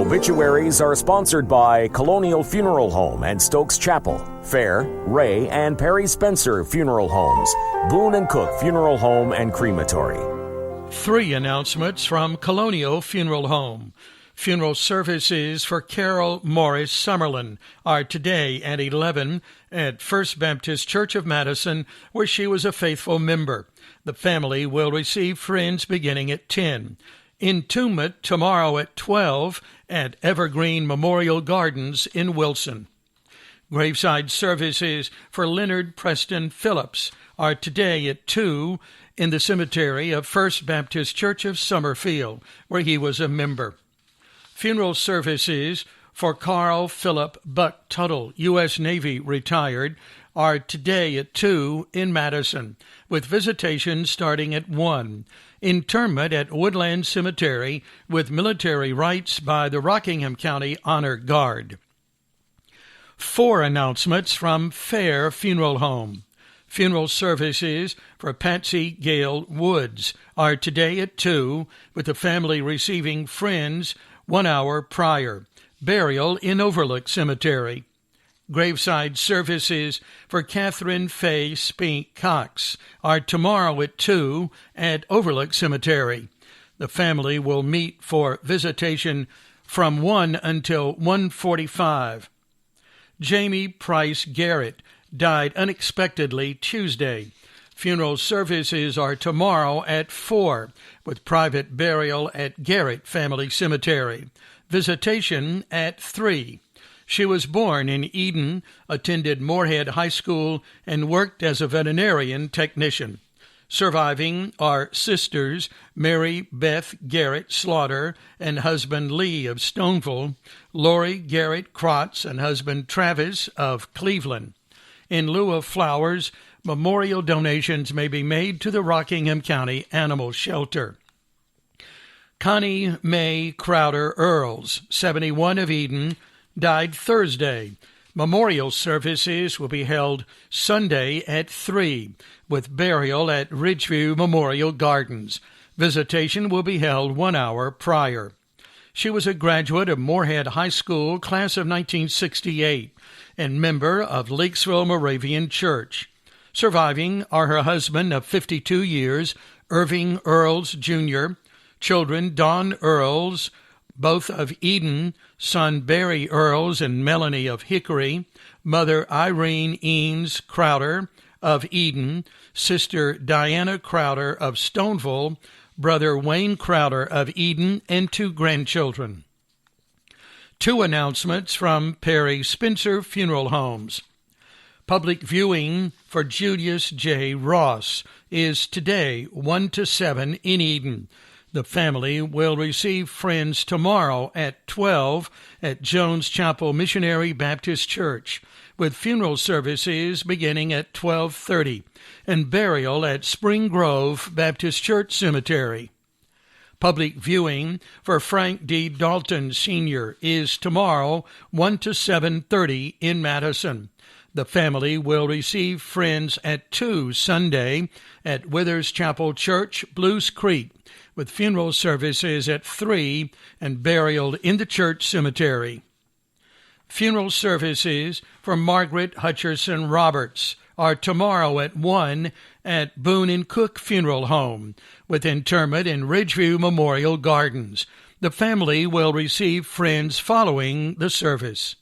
Obituaries are sponsored by Colonial Funeral Home and Stokes Chapel, Fair, Ray, and Perry Spencer Funeral Homes, Boone and Cook Funeral Home and Crematory. 3 announcements from Colonial Funeral Home. Funeral services for Carol Morris Summerlin are today at 11 at First Baptist Church of Madison, where she was a faithful member. The family will receive friends beginning at 10. Entombment tomorrow at 12 at Evergreen Memorial Gardens in Wilson. Graveside services for Leonard Preston Phillips are today at 2 in the cemetery of First Baptist Church of Summerfield, where he was a member. Funeral services for Carl Philip Buck Tuttle, U.S. Navy retired, are today at 2 in Madison, with visitation starting at 1. Interment at Woodland Cemetery with military rites by the Rockingham County Honor Guard. 4 announcements from Fair Funeral Home. Funeral services for Patsy Gale Woods are today at 2, with the family receiving friends 1 hour prior. Burial in Overlook Cemetery. Graveside services for Catherine Faye Spink Cox are tomorrow at 2 at Overlook Cemetery. The family will meet for visitation from 1 until 1:45. Jamie Price Garrett died unexpectedly Tuesday. Funeral services are tomorrow at 4, with private burial at Garrett Family Cemetery. Visitation at 3. She was born in Eden, attended Moorhead High School, and worked as a veterinarian technician. Surviving are sisters Mary Beth Garrett Slaughter and husband Lee of Stoneville, Lori Garrett Krotz and husband Travis of Cleveland. In lieu of flowers, memorial donations may be made to the Rockingham County Animal Shelter. Connie Mae Crowder Earls, 71 of Eden, died Thursday. Memorial services will be held Sunday at 3, with burial at Ridgeview Memorial Gardens. Visitation will be held 1 hour prior. She was a graduate of Moorhead High School, class of 1968, and member of Lakesville Moravian Church. Surviving are her husband of 52 years, Irving Earls, Jr., children Don Earls, both of Eden, son Barry Earls and Melanie of Hickory, mother Irene Eanes Crowder of Eden, sister Diana Crowder of Stoneville, brother Wayne Crowder of Eden, and 2 grandchildren. 2 announcements from Perry Spencer Funeral Homes. Public viewing for Julius J. Ross is today 1 to 7 in Eden. The family will receive friends tomorrow at 12 at Jones Chapel Missionary Baptist Church, with funeral services beginning at 12:30 and burial at Spring Grove Baptist Church Cemetery. Public viewing for Frank D. Dalton Sr. is tomorrow 1 to 7:30 in Madison. The family will receive friends at 2 Sunday at Withers Chapel Church, Blues Creek, with funeral services at 3 and burial in the church cemetery. Funeral services for Margaret Hutcherson Roberts are tomorrow at 1 at Boone and Cook Funeral Home, with interment in Ridgeview Memorial Gardens. The family will receive friends following the service.